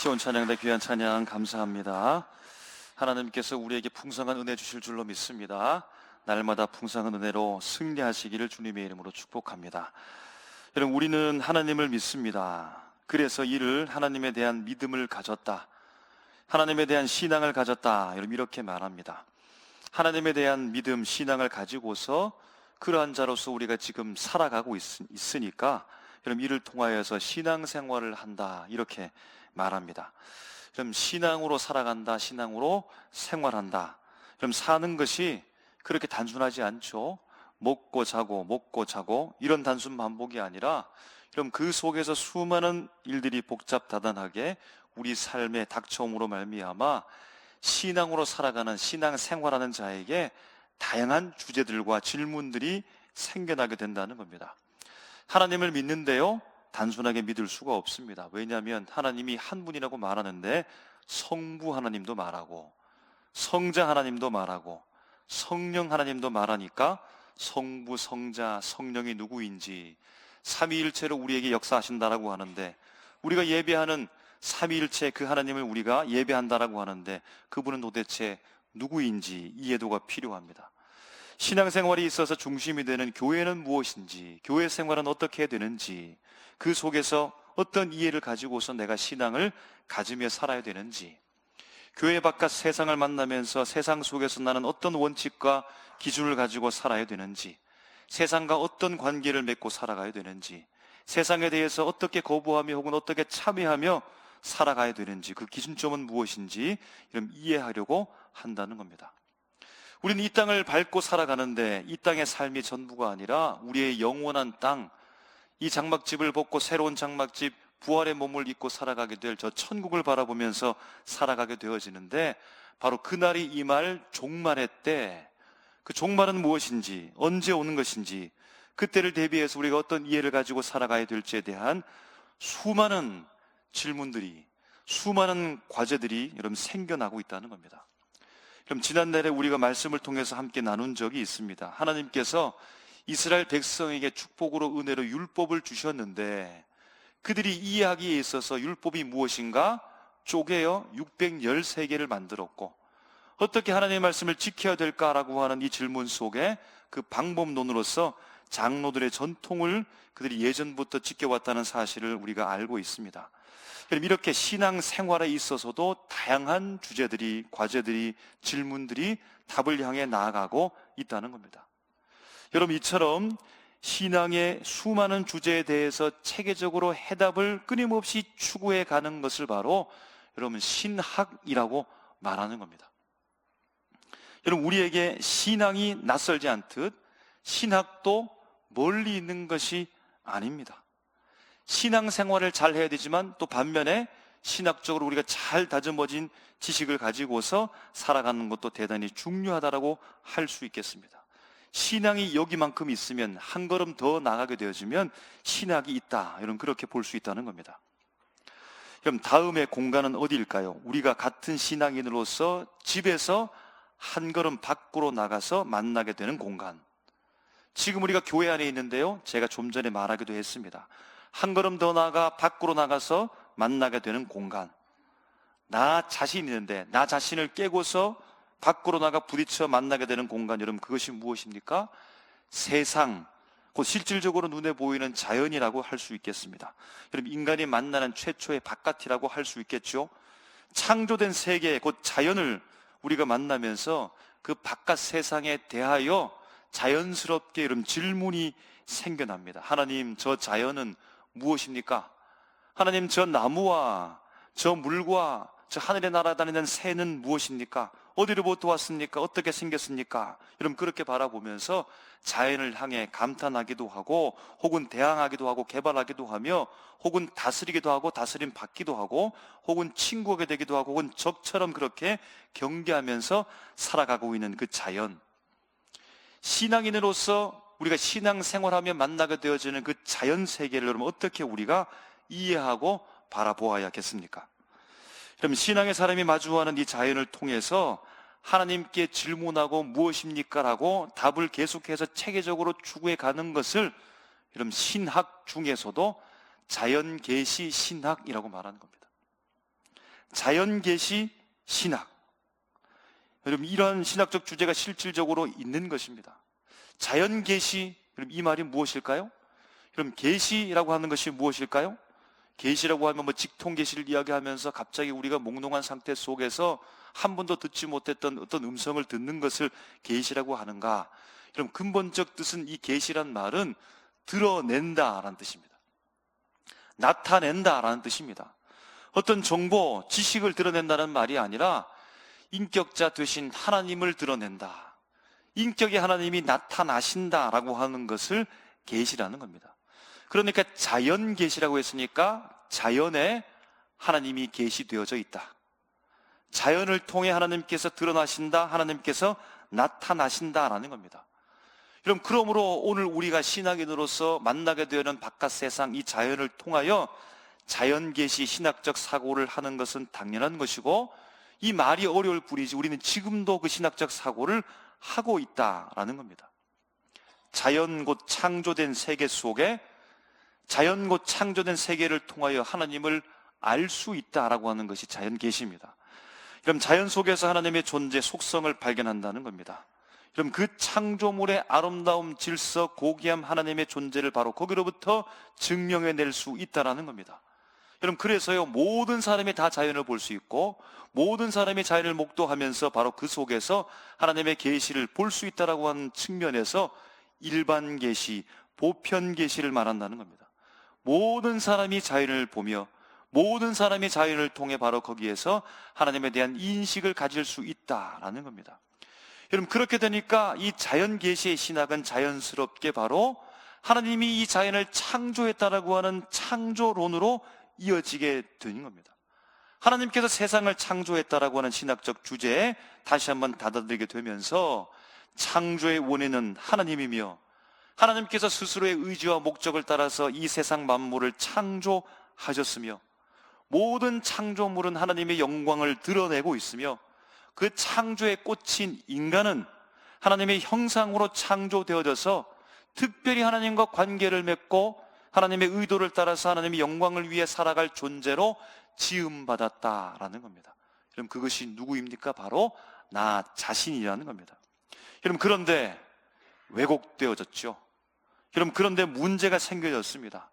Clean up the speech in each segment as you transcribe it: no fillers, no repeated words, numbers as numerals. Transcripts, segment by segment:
시온 찬양대 귀한 찬양 감사합니다. 하나님께서 우리에게 풍성한 은혜 주실 줄로 믿습니다. 날마다 풍성한 은혜로 승리하시기를 주님의 이름으로 축복합니다. 여러분, 우리는 하나님을 믿습니다. 그래서 이를 하나님에 대한 믿음을 가졌다, 하나님에 대한 신앙을 가졌다, 여러분 이렇게 말합니다. 하나님에 대한 믿음, 신앙을 가지고서 그러한 자로서 우리가 지금 살아가고 있으니까 여러분 이를 통하여서 신앙생활을 한다, 이렇게 말합니다. 그럼 신앙으로 살아간다, 신앙으로 생활한다. 그럼 사는 것이 그렇게 단순하지 않죠. 먹고 자고 이런 단순 반복이 아니라 그럼 그 속에서 수많은 일들이 복잡다단하게 우리 삶에 닥쳐옴으로 말미암아 신앙으로 살아가는, 신앙 생활하는 자에게 다양한 주제들과 질문들이 생겨나게 된다는 겁니다. 하나님을 믿는데요, 단순하게 믿을 수가 없습니다. 왜냐하면 하나님이 한 분이라고 말하는데 성부 하나님도 말하고 성자 하나님도 말하고 성령 하나님도 말하니까 성부, 성자, 성령이 누구인지, 삼위일체로 우리에게 역사하신다라고 하는데 우리가 예배하는 삼위일체 그 하나님을 우리가 예배한다라고 하는데 그분은 도대체 누구인지 이해도가 필요합니다. 신앙생활이 있어서 중심이 되는 교회는 무엇인지, 교회 생활은 어떻게 해야 되는지, 그 속에서 어떤 이해를 가지고서 내가 신앙을 가지며 살아야 되는지, 교회 바깥 세상을 만나면서 세상 속에서 나는 어떤 원칙과 기준을 가지고 살아야 되는지, 세상과 어떤 관계를 맺고 살아가야 되는지, 세상에 대해서 어떻게 거부하며 혹은 어떻게 참여하며 살아가야 되는지, 그 기준점은 무엇인지 이런 이해하려고 한다는 겁니다. 우리는 이 땅을 밟고 살아가는데 이 땅의 삶이 전부가 아니라 우리의 영원한 땅, 이 장막집을 벗고 새로운 장막집, 부활의 몸을 입고 살아가게 될 저 천국을 바라보면서 살아가게 되어지는데 바로 그날이 임할 종말의 때, 그 종말은 무엇인지, 언제 오는 것인지, 그때를 대비해서 우리가 어떤 이해를 가지고 살아가야 될지에 대한 수많은 질문들이, 수많은 과제들이 여러분 생겨나고 있다는 겁니다. 그럼 지난날에 우리가 말씀을 통해서 함께 나눈 적이 있습니다. 하나님께서 이스라엘 백성에게 축복으로 은혜로 율법을 주셨는데 그들이 이해하기에 있어서 율법이 무엇인가 쪼개어 613개를 만들었고 어떻게 하나님의 말씀을 지켜야 될까라고 하는 이 질문 속에 그 방법론으로서 장로들의 전통을 그들이 예전부터 지켜왔다는 사실을 우리가 알고 있습니다. 그럼 이렇게 신앙 생활에 있어서도 다양한 주제들이, 과제들이, 질문들이 답을 향해 나아가고 있다는 겁니다. 여러분, 이처럼 신앙의 수많은 주제에 대해서 체계적으로 해답을 끊임없이 추구해 가는 것을 바로 여러분 신학이라고 말하는 겁니다. 여러분, 우리에게 신앙이 낯설지 않듯 신학도 멀리 있는 것이 아닙니다. 신앙생활을 잘 해야 되지만 또 반면에 신학적으로 우리가 잘 다듬어진 지식을 가지고서 살아가는 것도 대단히 중요하다라고 할 수 있겠습니다. 신앙이 여기만큼 있으면 한 걸음 더 나가게 되어지면 신학이 있다, 이런 그렇게 볼 수 있다는 겁니다. 그럼 다음의 공간은 어디일까요? 우리가 같은 신앙인으로서 집에서 한 걸음 밖으로 나가서 만나게 되는 공간. 지금 우리가 교회 안에 있는데요, 제가 좀 전에 말하기도 했습니다. 한 걸음 더 나가 밖으로 나가서 만나게 되는 공간. 나 자신이 있는데 나 자신을 깨고서 밖으로 나가 부딪혀 만나게 되는 공간, 여러분 그것이 무엇입니까? 세상, 곧 실질적으로 눈에 보이는 자연이라고 할 수 있겠습니다. 여러분, 인간이 만나는 최초의 바깥이라고 할 수 있겠죠. 창조된 세계, 곧 자연을 우리가 만나면서 그 바깥 세상에 대하여 자연스럽게 여러분 질문이 생겨납니다. 하나님, 저 자연은 무엇입니까? 하나님, 저 나무와 저 물과 저 하늘에 날아다니는 새는 무엇입니까? 어디로부터 왔습니까? 어떻게 생겼습니까? 여러분 그렇게 바라보면서 자연을 향해 감탄하기도 하고 혹은 대항하기도 하고 개발하기도 하며 혹은 다스리기도 하고 다스림 받기도 하고 혹은 친구가 되기도 하고 혹은 적처럼 그렇게 경계하면서 살아가고 있는 그 자연, 신앙인으로서 우리가 신앙생활하며 만나게 되어지는 그 자연 세계를 여러분 어떻게 우리가 이해하고 바라보아야겠습니까? 그럼 신앙의 사람이 마주하는 이 자연을 통해서 하나님께 질문하고 무엇입니까? 라고 답을 계속해서 체계적으로 추구해 가는 것을 여러분 신학 중에서도 자연계시 신학이라고 말하는 겁니다. 자연계시 신학. 여러분, 이러한 신학적 주제가 실질적으로 있는 것입니다. 자연계시, 이 말이 무엇일까요? 그럼 계시라고 하는 것이 무엇일까요? 계시라고 하면 직통계시를 이야기하면서 갑자기 우리가 몽롱한 상태 속에서 한 번도 듣지 못했던 어떤 음성을 듣는 것을 계시라고 하는가? 그럼 근본적 뜻은 이 계시란 말은 드러낸다라는 뜻입니다. 나타낸다라는 뜻입니다. 어떤 정보, 지식을 드러낸다는 말이 아니라 인격자 되신 하나님을 드러낸다. 인격의 하나님이 나타나신다라고 하는 것을 계시라는 겁니다. 그러니까 자연 계시라고 했으니까 자연에 하나님이 계시되어져 있다. 자연을 통해 하나님께서 드러나신다, 하나님께서 나타나신다라는 겁니다. 그러므로 오늘 우리가 신학인으로서 만나게 되는 바깥 세상, 이 자연을 통하여 자연계시 신학적 사고를 하는 것은 당연한 것이고, 이 말이 어려울 뿐이지 우리는 지금도 그 신학적 사고를 하고 있다라는 겁니다. 자연 곧 창조된 세계 속에, 자연 곧 창조된 세계를 통하여 하나님을 알 수 있다라고 하는 것이 자연계시입니다. 그럼 자연 속에서 하나님의 존재, 속성을 발견한다는 겁니다. 그럼 그 창조물의 아름다움, 질서, 고귀함, 하나님의 존재를 바로 거기로부터 증명해낼 수 있다라는 겁니다. 여러분, 그래서요, 모든 사람이 다 자연을 볼 수 있고 모든 사람이 자연을 목도하면서 바로 그 속에서 하나님의 계시를 볼 수 있다라고 하는 측면에서 일반 계시, 보편 계시를 말한다는 겁니다. 모든 사람이 자연을 보며 모든 사람이 자연을 통해 바로 거기에서 하나님에 대한 인식을 가질 수 있다라는 겁니다. 여러분, 그렇게 되니까 이 자연 계시의 신학은 자연스럽게 바로 하나님이 이 자연을 창조했다라고 하는 창조론으로 이어지게 되는 겁니다. 하나님께서 세상을 창조했다라고 하는 신학적 주제에 다시 한번 받아들이게 되면서 창조의 원인은 하나님이며 하나님께서 스스로의 의지와 목적을 따라서 이 세상 만물을 창조하셨으며 모든 창조물은 하나님의 영광을 드러내고 있으며 그 창조의 꽃인 인간은 하나님의 형상으로 창조되어져서 특별히 하나님과 관계를 맺고 하나님의 의도를 따라서 하나님의 영광을 위해 살아갈 존재로 지음받았다라는 겁니다. 그럼 그것이 누구입니까? 바로 나 자신이라는 겁니다. 그럼 그런데 왜곡되어졌죠. 그럼 그런데 문제가 생겨졌습니다.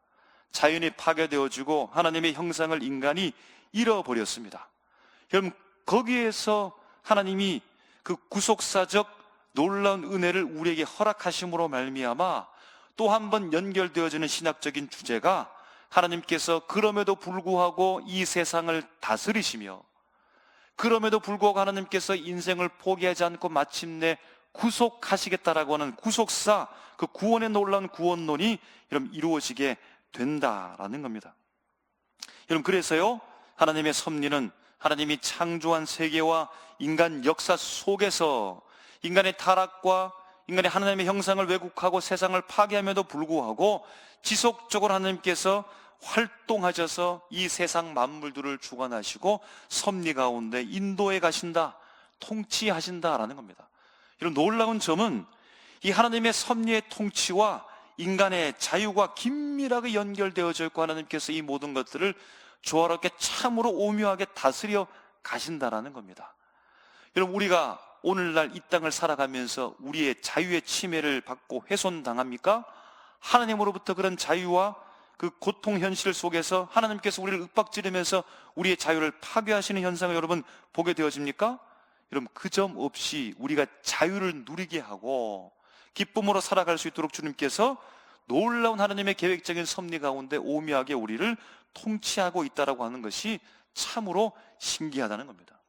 자연이 파괴되어지고 하나님의 형상을 인간이 잃어버렸습니다. 그럼 거기에서 하나님이 그 구속사적 놀라운 은혜를 우리에게 허락하심으로 말미암아 또 한 번 연결되어지는 신학적인 주제가 하나님께서 그럼에도 불구하고 이 세상을 다스리시며 그럼에도 불구하고 하나님께서 인생을 포기하지 않고 마침내 구속하시겠다라고 하는 구속사, 그 구원의 놀라운 구원론이 여러분 이루어지게 된다라는 겁니다. 여러분, 그래서요, 하나님의 섭리는 하나님이 창조한 세계와 인간 역사 속에서 인간의 타락과 인간의 하나님의 형상을 왜곡하고 세상을 파괴함에도 불구하고 지속적으로 하나님께서 활동하셔서 이 세상 만물들을 주관하시고 섭리 가운데 인도해 가신다, 통치하신다라는 겁니다. 이런 놀라운 점은 이 하나님의 섭리의 통치와 인간의 자유가 긴밀하게 연결되어져 있고 하나님께서 이 모든 것들을 조화롭게 참으로 오묘하게 다스려 가신다라는 겁니다. 여러분, 우리가 오늘날 이 땅을 살아가면서 우리의 자유의 침해를 받고 훼손당합니까? 하나님으로부터 그런 자유와 그 고통 현실 속에서 하나님께서 우리를 윽박지르면서 우리의 자유를 파괴하시는 현상을 여러분 보게 되어집니까? 여러분, 그 점 없이 우리가 자유를 누리게 하고 기쁨으로 살아갈 수 있도록 주님께서 놀라운 하나님의 계획적인 섭리 가운데 오묘하게 우리를 통치하고 있다라고 하는 것이 참으로 신기하다는 겁니다.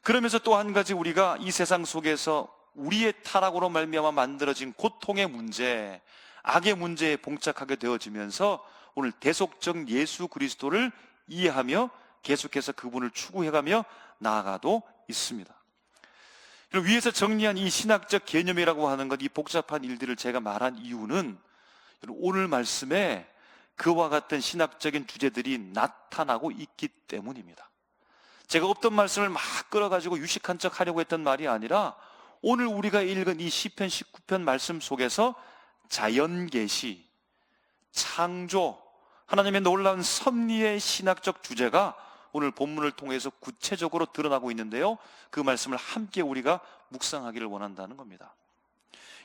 그러면서 또 한 가지, 우리가 이 세상 속에서 우리의 타락으로 말미암아 만들어진 고통의 문제, 악의 문제에 봉착하게 되어지면서 오늘 대속적 예수 그리스도를 이해하며 계속해서 그분을 추구해가며 나아가도 있습니다. 위에서 정리한 이 신학적 개념이라고 하는 것, 이 복잡한 일들을 제가 말한 이유는 오늘 말씀에 그와 같은 신학적인 주제들이 나타나고 있기 때문입니다. 제가 없던 말씀을 막 끌어가지고 유식한 척 하려고 했던 말이 아니라 오늘 우리가 읽은 이 시편 19편 말씀 속에서 자연계시, 창조, 하나님의 놀라운 섭리의 신학적 주제가 오늘 본문을 통해서 구체적으로 드러나고 있는데요, 그 말씀을 함께 우리가 묵상하기를 원한다는 겁니다.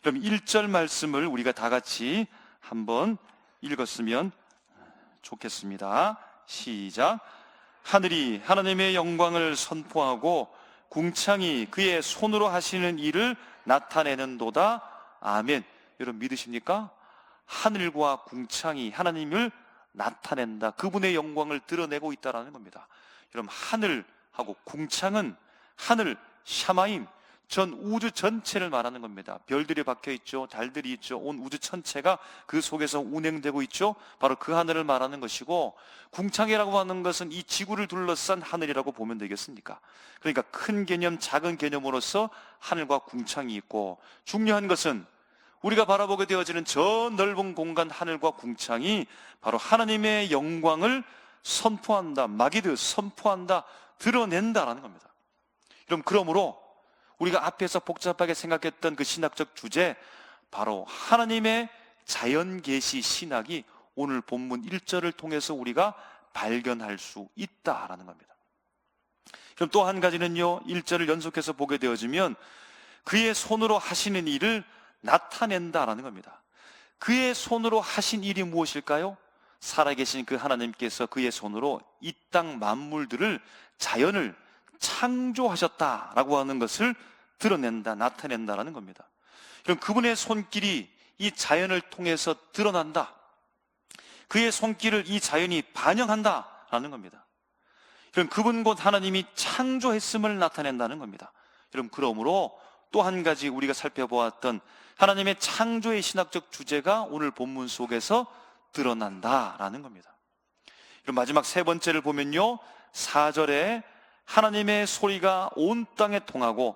그럼 1절 말씀을 우리가 다 같이 한번 읽었으면 좋겠습니다. 시작. 하늘이 하나님의 영광을 선포하고 궁창이 그의 손으로 하시는 일을 나타내는도다. 아멘. 여러분 믿으십니까? 하늘과 궁창이 하나님을 나타낸다, 그분의 영광을 드러내고 있다는 겁니다. 여러분, 하늘하고 궁창은 하늘, 샤마임, 전 우주 전체를 말하는 겁니다. 별들이 박혀 있죠, 달들이 있죠, 온 우주 전체가 그 속에서 운행되고 있죠. 바로 그 하늘을 말하는 것이고, 궁창이라고 하는 것은 이 지구를 둘러싼 하늘이라고 보면 되겠습니까? 그러니까 큰 개념, 작은 개념으로서 하늘과 궁창이 있고, 중요한 것은 우리가 바라보게 되어지는 저 넓은 공간, 하늘과 궁창이 바로 하나님의 영광을 선포한다, 마기드, 선포한다, 드러낸다라는 겁니다. 그러므로 우리가 앞에서 복잡하게 생각했던 그 신학적 주제, 바로 하나님의 자연계시 신학이 오늘 본문 1절을 통해서 우리가 발견할 수 있다라는 겁니다. 그럼 또 한 가지는요, 1절을 연속해서 보게 되어지면 그의 손으로 하시는 일을 나타낸다라는 겁니다. 그의 손으로 하신 일이 무엇일까요? 살아계신 그 하나님께서 그의 손으로 이 땅 만물들을, 자연을 창조하셨다라고 하는 것을 드러낸다, 나타낸다라는 겁니다. 그럼 그분의 손길이 이 자연을 통해서 드러난다, 그의 손길을 이 자연이 반영한다라는 겁니다. 그럼 그분 곧 하나님이 창조했음을 나타낸다는 겁니다. 그러므로 또 한 가지 우리가 살펴보았던 하나님의 창조의 신학적 주제가 오늘 본문 속에서 드러난다라는 겁니다. 그럼 마지막 세 번째를 보면요, 4절에 하나님의 소리가 온 땅에 통하고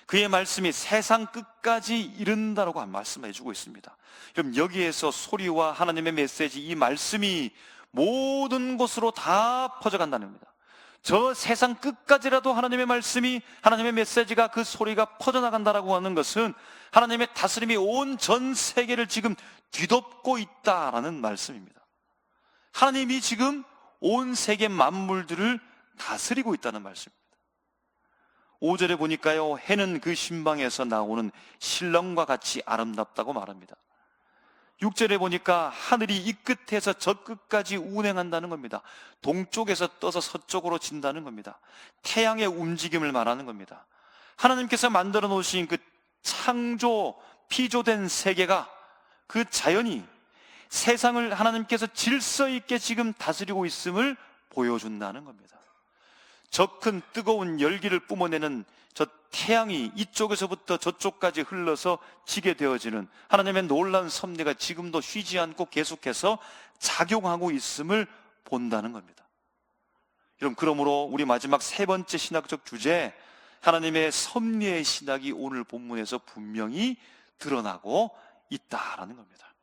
그의 말씀이 세상 끝까지 이른다라고 말씀해 주고 있습니다. 그럼 여기에서 소리와 하나님의 메시지, 이 말씀이 모든 곳으로 다 퍼져간다는 겁니다. 저 세상 끝까지라도 하나님의 말씀이, 하나님의 메시지가, 그 소리가 퍼져나간다라고 하는 것은 하나님의 다스림이 온 전 세계를 지금 뒤덮고 있다라는 말씀입니다. 하나님이 지금 온 세계 만물들을 다스리고 있다는 말씀입니다. 5절에 보니까요, 해는 그 신방에서 나오는 신랑과 같이 아름답다고 말합니다. 6절에 보니까 하늘이 이 끝에서 저 끝까지 운행한다는 겁니다. 동쪽에서 떠서 서쪽으로 진다는 겁니다. 태양의 움직임을 말하는 겁니다. 하나님께서 만들어 놓으신 그 창조, 피조된 세계가, 그 자연이 세상을 하나님께서 질서 있게 지금 다스리고 있음을 보여준다는 겁니다. 저 큰 뜨거운 열기를 뿜어내는 저 태양이 이쪽에서부터 저쪽까지 흘러서 지게 되어지는 하나님의 놀라운 섭리가 지금도 쉬지 않고 계속해서 작용하고 있음을 본다는 겁니다. 그러므로 우리 마지막 세 번째 신학적 주제, 하나님의 섭리의 신학이 오늘 본문에서 분명히 드러나고 있다라는 겁니다.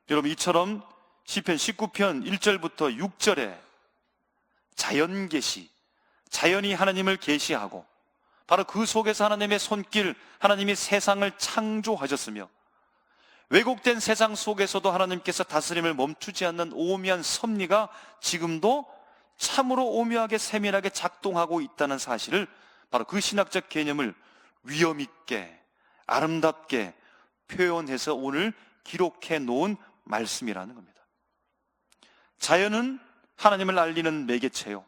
여러분, 이처럼 시편 19편 1절부터 6절에 자연계시, 자연이 하나님을 계시하고 바로 그 속에서 하나님의 손길, 하나님이 세상을 창조하셨으며 왜곡된 세상 속에서도 하나님께서 다스림을 멈추지 않는 오묘한 섭리가 지금도 참으로 오묘하게 세밀하게 작동하고 있다는 사실을, 바로 그 신학적 개념을 위엄 있게 아름답게 표현해서 오늘 기록해 놓은 말씀이라는 겁니다. 자연은 하나님을 알리는 매개체요,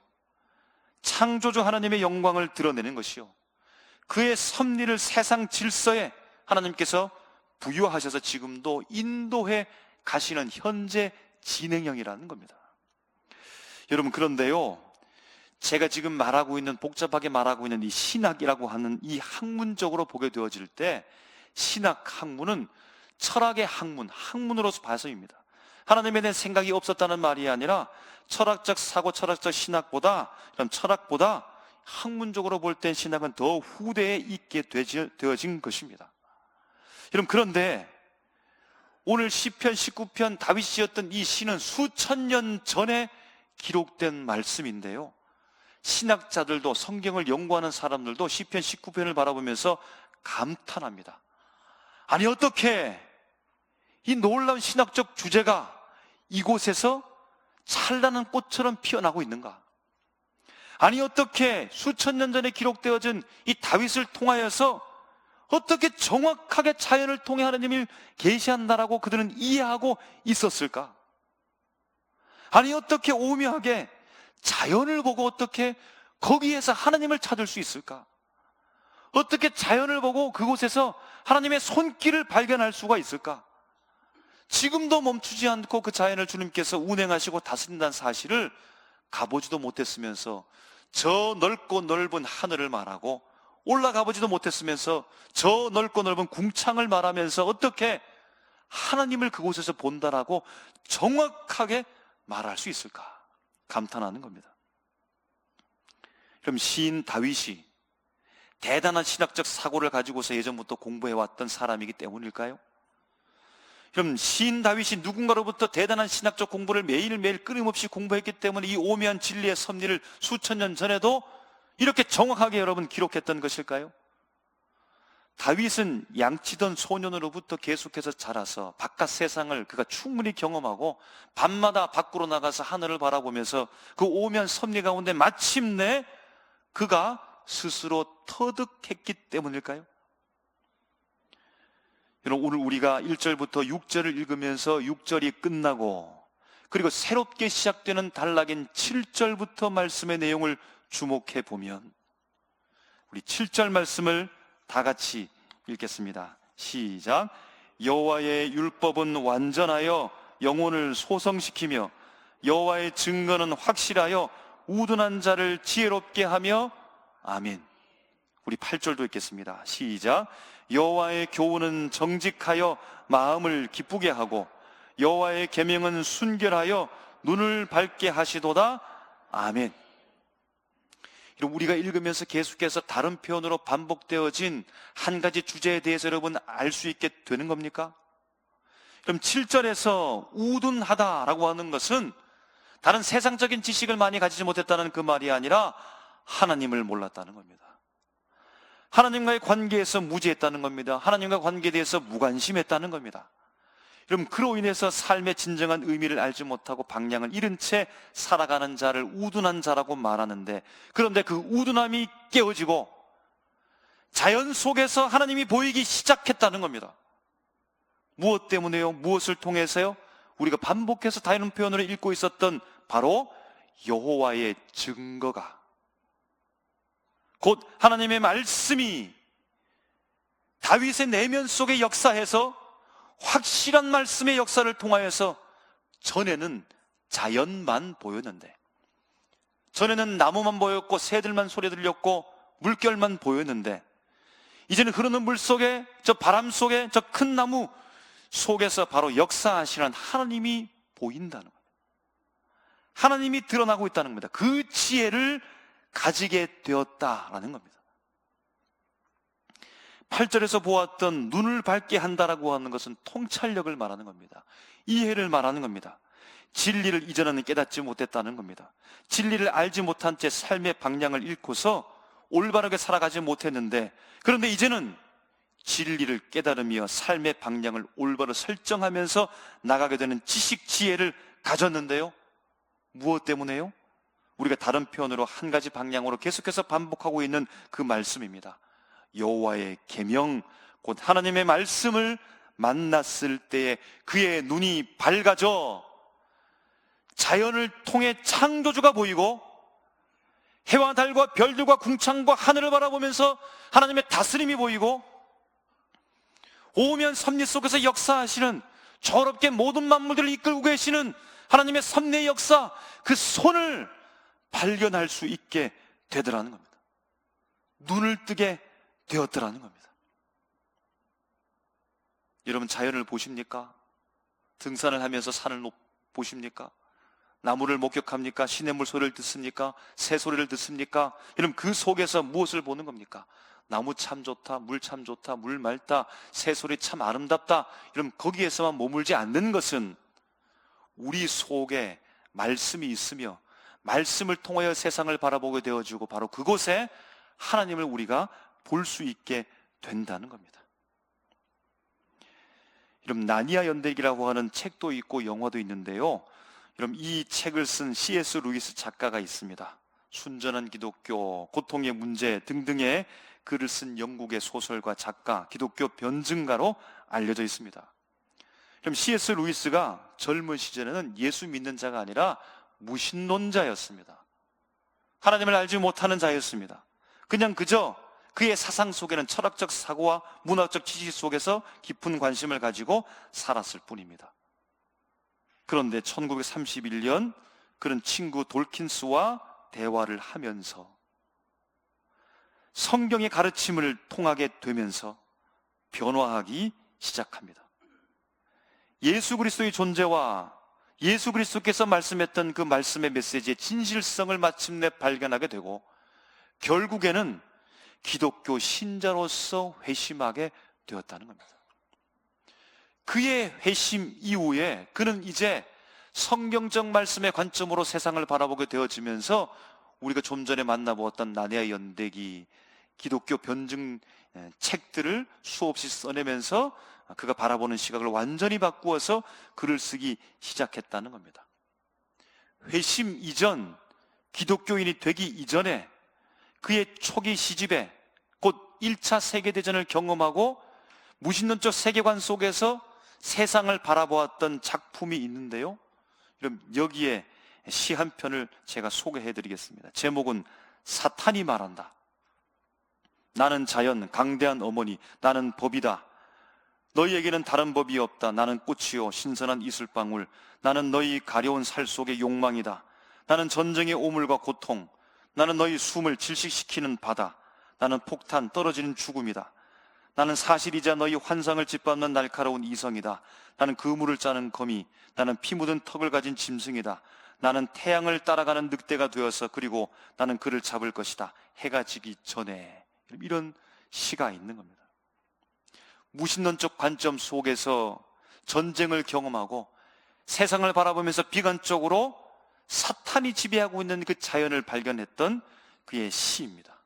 창조주 하나님의 영광을 드러내는 것이요, 그의 섭리를 세상 질서에 하나님께서 부여하셔서 지금도 인도해 가시는 현재 진행형이라는 겁니다. 여러분, 그런데요, 제가 지금 말하고 있는, 복잡하게 말하고 있는 이 신학이라고 하는 이 학문적으로 보게 되어질 때, 신학 학문은 철학의 학문, 학문으로서 봐서입니다. 하나님에 대한 생각이 없었다는 말이 아니라 철학적 사고, 철학적 신학보다, 철학보다 학문적으로 볼 땐 신학은 더 후대에 있게 되어진 것입니다. 여러분, 그런데 오늘 시편 19편 다윗이 지었던 이 시는 수천 년 전에 기록된 말씀인데요, 신학자들도, 성경을 연구하는 사람들도 시편 19편을 바라보면서 감탄합니다. 아니, 어떻게 이 놀라운 신학적 주제가 이곳에서 찬란한 꽃처럼 피어나고 있는가? 아니 어떻게 수천 년 전에 기록되어진 이 다윗을 통하여서 어떻게 정확하게 자연을 통해 하나님을 계시한다라고 그들은 이해하고 있었을까? 아니 어떻게 오묘하게 자연을 보고 어떻게 거기에서 하나님을 찾을 수 있을까? 어떻게 자연을 보고 그곳에서 하나님의 손길을 발견할 수가 있을까? 지금도 멈추지 않고 그 자연을 주님께서 운행하시고 다스린다는 사실을 가보지도 못했으면서 저 넓고 넓은 하늘을 말하고 올라가 보지도 못했으면서 저 넓고 넓은 궁창을 말하면서 어떻게 하나님을 그곳에서 본다라고 정확하게 말할 수 있을까? 감탄하는 겁니다. 그럼 시인 다윗이 대단한 신학적 사고를 가지고서 예전부터 공부해왔던 사람이기 때문일까요? 그럼 시인 다윗이 누군가로부터 대단한 신학적 공부를 매일매일 끊임없이 공부했기 때문에 이 오묘한 진리의 섭리를 수천 년 전에도 이렇게 정확하게 여러분 기록했던 것일까요? 다윗은 양치던 소년으로부터 계속해서 자라서 바깥 세상을 그가 충분히 경험하고 밤마다 밖으로 나가서 하늘을 바라보면서 그 오묘한 섭리 가운데 마침내 그가 스스로 터득했기 때문일까요? 여러분, 오늘 우리가 1절부터 6절을 읽으면서 6절이 끝나고 그리고 새롭게 시작되는 단락인 7절부터 말씀의 내용을 주목해 보면 우리 7절 말씀을 다 같이 읽겠습니다. 시작. 여호와의 율법은 완전하여 영혼을 소성시키며 여호와의 증거는 확실하여 우둔한 자를 지혜롭게 하며 아멘. 우리 8절도 읽겠습니다. 시작. 여호와의 교훈은 정직하여 마음을 기쁘게 하고 여호와의 계명은 순결하여 눈을 밝게 하시도다. 아멘. 우리가 읽으면서 계속해서 다른 표현으로 반복되어진 한 가지 주제에 대해서 여러분 알 수 있게 되는 겁니까? 그럼 7절에서 우둔하다라고 하는 것은 다른 세상적인 지식을 많이 가지지 못했다는 그 말이 아니라 하나님을 몰랐다는 겁니다. 하나님과의 관계에서 무지했다는 겁니다. 하나님과 관계에 대해서 무관심했다는 겁니다. 여러분, 그로 인해서 삶의 진정한 의미를 알지 못하고 방향을 잃은 채 살아가는 자를 우둔한 자라고 말하는데, 그런데 그 우둔함이 깨어지고 자연 속에서 하나님이 보이기 시작했다는 겁니다. 무엇 때문에요? 무엇을 통해서요? 우리가 반복해서 다른 표현으로 읽고 있었던 바로 여호와의 증거가, 곧 하나님의 말씀이 다윗의 내면 속에 역사해서 확실한 말씀의 역사를 통하여서, 전에는 자연만 보였는데, 전에는 나무만 보였고 새들만 소리 들렸고 물결만 보였는데, 이제는 흐르는 물 속에, 저 바람 속에, 저 큰 나무 속에서 바로 역사하시는 하나님이 보인다는 거예요. 하나님이 드러나고 있다는 겁니다. 그 지혜를 가지게 되었다라는 겁니다. 8절에서 보았던 눈을 밝게 한다라고 하는 것은 통찰력을 말하는 겁니다. 이해를 말하는 겁니다. 진리를 이전에는 깨닫지 못했다는 겁니다. 진리를 알지 못한 채 삶의 방향을 잃고서 올바르게 살아가지 못했는데, 그런데 이제는 진리를 깨달으며 삶의 방향을 올바로 설정하면서 나가게 되는 지식, 지혜를 가졌는데요, 무엇 때문에요? 우리가 다른 표현으로 한 가지 방향으로 계속해서 반복하고 있는 그 말씀입니다. 여호와의 계명, 곧 하나님의 말씀을 만났을 때에 그의 눈이 밝아져 자연을 통해 창조주가 보이고 해와 달과 별들과 궁창과 하늘을 바라보면서 하나님의 다스림이 보이고 오묘한 섭리 속에서 역사하시는, 저롭게 모든 만물들을 이끌고 계시는 하나님의 섭리의 역사, 그 손을 발견할 수 있게 되더라는 겁니다. 눈을 뜨게 되었더라는 겁니다. 여러분, 자연을 보십니까? 등산을 하면서 산을 보십니까? 나무를 목격합니까? 시냇물 소리를 듣습니까? 새 소리를 듣습니까? 여러분, 그 속에서 무엇을 보는 겁니까? 나무 참 좋다, 물 참 좋다, 물 맑다, 새 소리 참 아름답다. 여러분, 거기에서만 머물지 않는 것은 우리 속에 말씀이 있으며 말씀을 통하여 세상을 바라보게 되어지고 바로 그곳에 하나님을 우리가 볼 수 있게 된다는 겁니다. 여러분, 나니아 연대기라고 하는 책도 있고 영화도 있는데요, 여러분, 이 책을 쓴 C.S. 루이스 작가가 있습니다. 순전한 기독교, 고통의 문제 등등의 글을 쓴 영국의 소설가, 작가, 기독교 변증가로 알려져 있습니다. 그럼 C.S. 루이스가 젊은 시절에는 예수 믿는 자가 아니라 무신론자였습니다. 하나님을 알지 못하는 자였습니다. 그냥 그저 그의 사상 속에는 철학적 사고와 문화적 지식 속에서 깊은 관심을 가지고 살았을 뿐입니다. 그런데 1931년 그런 친구 돌킨스와 대화를 하면서 성경의 가르침을 통하게 되면서 변화하기 시작합니다. 예수 그리스도의 존재와 예수 그리스도께서 말씀했던 그 말씀의 메시지의 진실성을 마침내 발견하게 되고, 결국에는 기독교 신자로서 회심하게 되었다는 겁니다. 그의 회심 이후에 그는 이제 성경적 말씀의 관점으로 세상을 바라보게 되어지면서 우리가 좀 전에 만나보았던 나네아 연대기, 기독교 변증 책들을 수없이 써내면서 그가 바라보는 시각을 완전히 바꾸어서 글을 쓰기 시작했다는 겁니다. 회심 이전, 기독교인이 되기 이전에 그의 초기 시집에 곧 1차 세계대전을 경험하고 무신론적 세계관 속에서 세상을 바라보았던 작품이 있는데요, 그럼 여기에 시 한 편을 제가 소개해드리겠습니다. 제목은 사탄이 말한다. 나는 자연, 강대한 어머니, 나는 법이다. 너희에게는 다른 법이 없다. 나는 꽃이요 신선한 이슬방울. 나는 너희 가려운 살 속의 욕망이다. 나는 전쟁의 오물과 고통. 나는 너희 숨을 질식시키는 바다. 나는 폭탄, 떨어지는 죽음이다. 나는 사실이자 너희 환상을 짓밟는 날카로운 이성이다. 나는 그물을 짜는 거미. 나는 피 묻은 턱을 가진 짐승이다. 나는 태양을 따라가는 늑대가 되어서, 그리고 나는 그를 잡을 것이다. 해가 지기 전에. 이런 시가 있는 겁니다. 무신론적 관점 속에서 전쟁을 경험하고 세상을 바라보면서 비관적으로 사탄이 지배하고 있는 그 자연을 발견했던 그의 시입니다.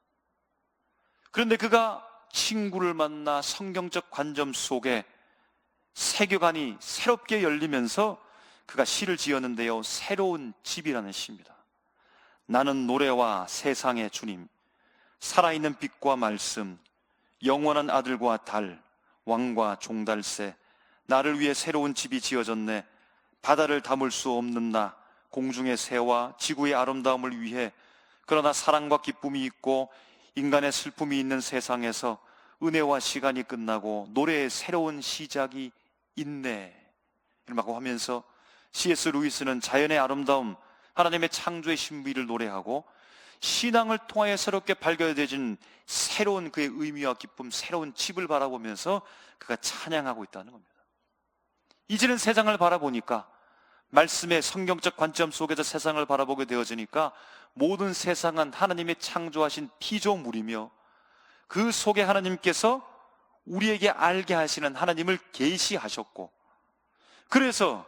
그런데 그가 친구를 만나 성경적 관점 속에 세계관이 새롭게 열리면서 그가 시를 지었는데요, 새로운 집이라는 시입니다. 나는 노래와 세상의 주님, 살아있는 빛과 말씀, 영원한 아들과 달, 왕과 종달새, 나를 위해 새로운 집이 지어졌네. 바다를 담을 수 없는 나, 공중의 새와 지구의 아름다움을 위해. 그러나 사랑과 기쁨이 있고 인간의 슬픔이 있는 세상에서 은혜와 시간이 끝나고 노래의 새로운 시작이 있네. 이라고 하면서 C.S. 루이스는 자연의 아름다움, 하나님의 창조의 신비를 노래하고 신앙을 통하여 새롭게 발견되어진 새로운 그의 의미와 기쁨, 새로운 집을 바라보면서 그가 찬양하고 있다는 겁니다. 이제는 세상을 바라보니까, 말씀의 성경적 관점 속에서 세상을 바라보게 되어지니까 모든 세상은 하나님의 창조하신 피조물이며 그 속에 하나님께서 우리에게 알게 하시는 하나님을 계시하셨고, 그래서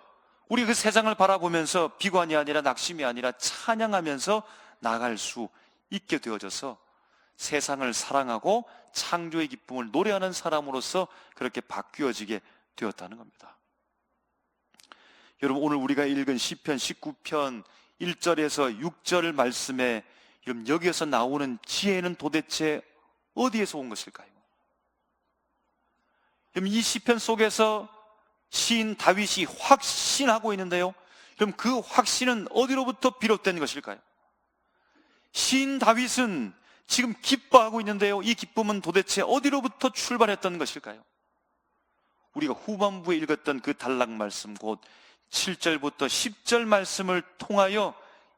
우리 그 세상을 바라보면서 비관이 아니라 낙심이 아니라 찬양하면서 나갈 수 있게 되어져서 세상을 사랑하고 창조의 기쁨을 노래하는 사람으로서 그렇게 바뀌어지게 되었다는 겁니다. 여러분, 오늘 우리가 읽은 시편 19편 1절에서 6절 말씀에 여기에서 나오는 지혜는 도대체 어디에서 온 것일까요? 이 시편 속에서 시인 다윗이 확신하고 있는데요, 그럼 그 확신은 어디로부터 비롯된 것일까요? 시인 다윗은 지금 기뻐하고 있는데요, 이 기쁨은 도대체 어디로부터 출발했던 것일까요? 우리가 후반부에 읽었던 그 단락 말씀, 곧 7절부터 10절 말씀을 통하여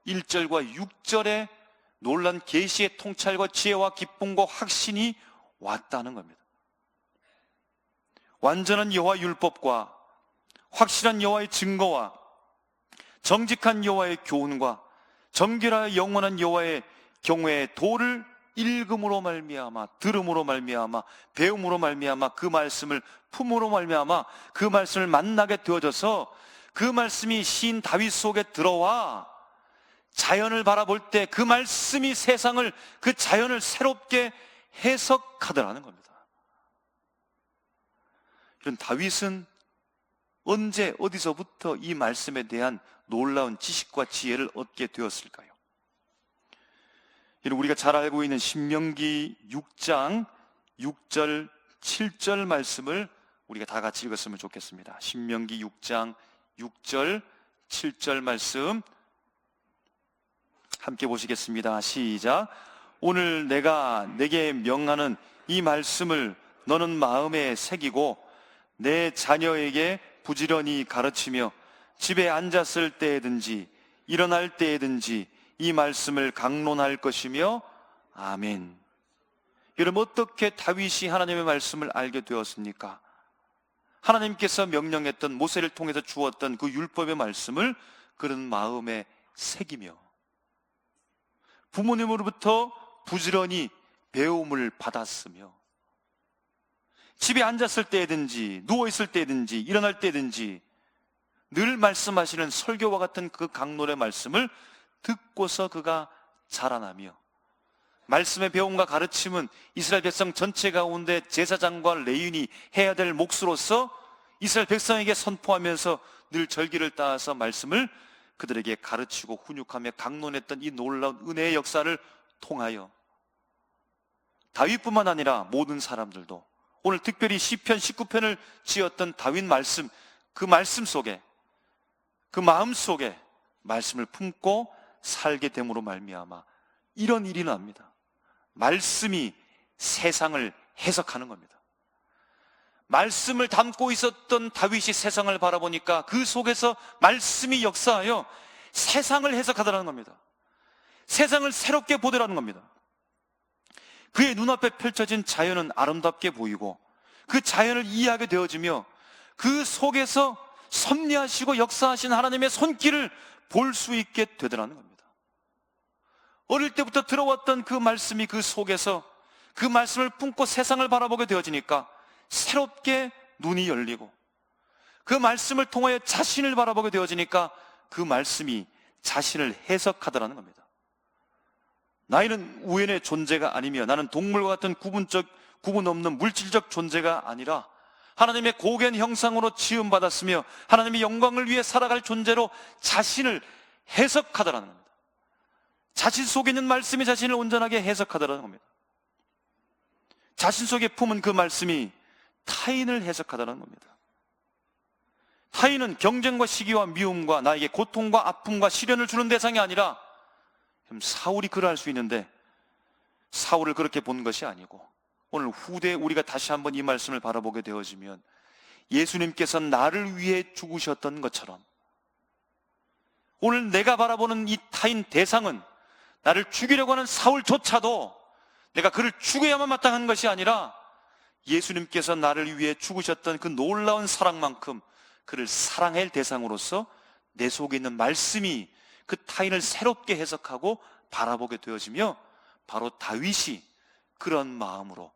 1절과 6절에 놀란 계시의 통찰과 지혜와 기쁨과 확신이 왔다는 겁니다. 완전한 여호와 율법과 확실한 여호와의 증거와 정직한 여호와의 교훈과 정결하여 영원한 여호와의 경외의 도를 읽음으로 말미암아, 들음으로 말미암아, 배움으로 말미암아, 그 말씀을 품으로 말미암아 그 말씀을 만나게 되어져서 그 말씀이 시인 다윗 속에 들어와 자연을 바라볼 때 그 말씀이 세상을, 그 자연을 새롭게 해석하더라는 겁니다. 이런 다윗은 언제 어디서부터 이 말씀에 대한 놀라운 지식과 지혜를 얻게 되었을까요? 이는 우리가 잘 알고 있는 신명기 6장 6절 7절 말씀을 우리가 다 같이 읽었으면 좋겠습니다. 신명기 6장 6절 7절 말씀 함께 보시겠습니다. 시작. 오늘 내가 내게 명하는 이 말씀을 너는 마음에 새기고 내 자녀에게 부지런히 가르치며 집에 앉았을 때에든지 일어날 때에든지 이 말씀을 강론할 것이며 아멘. 여러분, 어떻게 다윗이 하나님의 말씀을 알게 되었습니까? 하나님께서 명령했던, 모세를 통해서 주었던 그 율법의 말씀을 그런 마음에 새기며 부모님으로부터 부지런히 배움을 받았으며 집에 앉았을 때든지 누워있을 때든지 일어날 때든지 늘 말씀하시는 설교와 같은 그 강론의 말씀을 듣고서 그가 자라나며, 말씀의 배움과 가르침은 이스라엘 백성 전체 가운데 제사장과 레위인이 해야 될 몫으로서 이스라엘 백성에게 선포하면서 늘 절기를 따라서 말씀을 그들에게 가르치고 훈육하며 강론했던 이 놀라운 은혜의 역사를 통하여 다윗뿐만 아니라 모든 사람들도 오늘 특별히 시편 19편을 지었던 다윗 말씀, 그 말씀 속에, 그 마음 속에 말씀을 품고 살게 됨으로 말미암아 이런 일이 납니다. 말씀이 세상을 해석하는 겁니다. 말씀을 담고 있었던 다윗이 세상을 바라보니까 그 속에서 말씀이 역사하여 세상을 해석하더라는 겁니다. 세상을 새롭게 보더라는 겁니다. 그의 눈앞에 펼쳐진 자연은 아름답게 보이고 그 자연을 이해하게 되어지며 그 속에서 섭리하시고 역사하신 하나님의 손길을 볼 수 있게 되더라는 겁니다. 어릴 때부터 들어왔던 그 말씀이 그 속에서 그 말씀을 품고 세상을 바라보게 되어지니까 새롭게 눈이 열리고 그 말씀을 통하여 자신을 바라보게 되어지니까 그 말씀이 자신을 해석하더라는 겁니다. 나는 우연의 존재가 아니며 나는 동물과 같은 구분 없는 물질적 존재가 아니라 하나님의 고귀한 형상으로 지음받았으며 하나님의 영광을 위해 살아갈 존재로 자신을 해석하더라는 겁니다. 자신 속에 있는 말씀이 자신을 온전하게 해석하더라는 겁니다. 자신 속에 품은 그 말씀이 타인을 해석하더라는 겁니다. 타인은 경쟁과 시기와 미움과 나에게 고통과 아픔과 시련을 주는 대상이 아니라, 사울이 그러할 수 있는데 사울을 그렇게 본 것이 아니고 오늘 후대에 우리가 다시 한번 이 말씀을 바라보게 되어지면 예수님께서 나를 위해 죽으셨던 것처럼 오늘 내가 바라보는 이 타인 대상은 나를 죽이려고 하는 사울조차도 내가 그를 죽여야만 마땅한 것이 아니라 예수님께서 나를 위해 죽으셨던 그 놀라운 사랑만큼 그를 사랑할 대상으로서 내 속에 있는 말씀이 그 타인을 새롭게 해석하고 바라보게 되어지며 바로 다윗이 그런 마음으로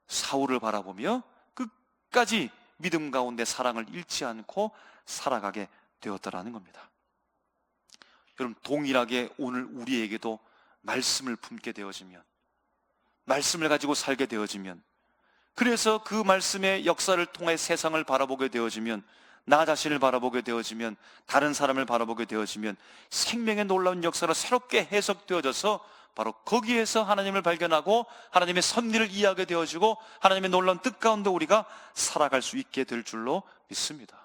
사울을 바라보며 끝까지 믿음 가운데 사랑을 잃지 않고 살아가게 되었더라는 겁니다. 여러분, 동일하게 오늘 우리에게도 말씀을 품게 되어지면, 말씀을 가지고 살게 되어지면, 그래서 그 말씀의 역사를 통해 세상을 바라보게 되어지면, 나 자신을 바라보게 되어지면, 다른 사람을 바라보게 되어지면 생명의 놀라운 역사가 새롭게 해석되어져서 바로 거기에서 하나님을 발견하고 하나님의 섭리를 이해하게 되어지고 하나님의 놀라운 뜻 가운데 우리가 살아갈 수 있게 될 줄로 믿습니다.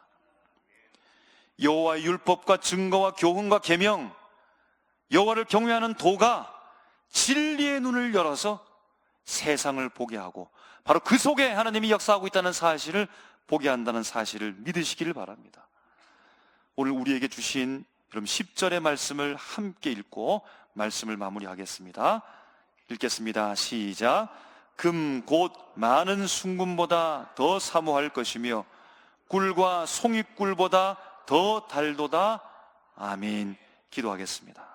여호와의 율법과 증거와 교훈과 계명, 여호와를 경외하는 도가 진리의 눈을 열어서 세상을 보게 하고 바로 그 속에 하나님이 역사하고 있다는 사실을 보게 한다는 사실을 믿으시기를 바랍니다. 오늘 우리에게 주신 여러분 10절의 말씀을 함께 읽고 말씀을 마무리하겠습니다. 읽겠습니다. 시작. 금 곧 많은 순금보다 더 사모할 것이며 꿀과 송이꿀보다 더 달도다. 아멘. 기도하겠습니다.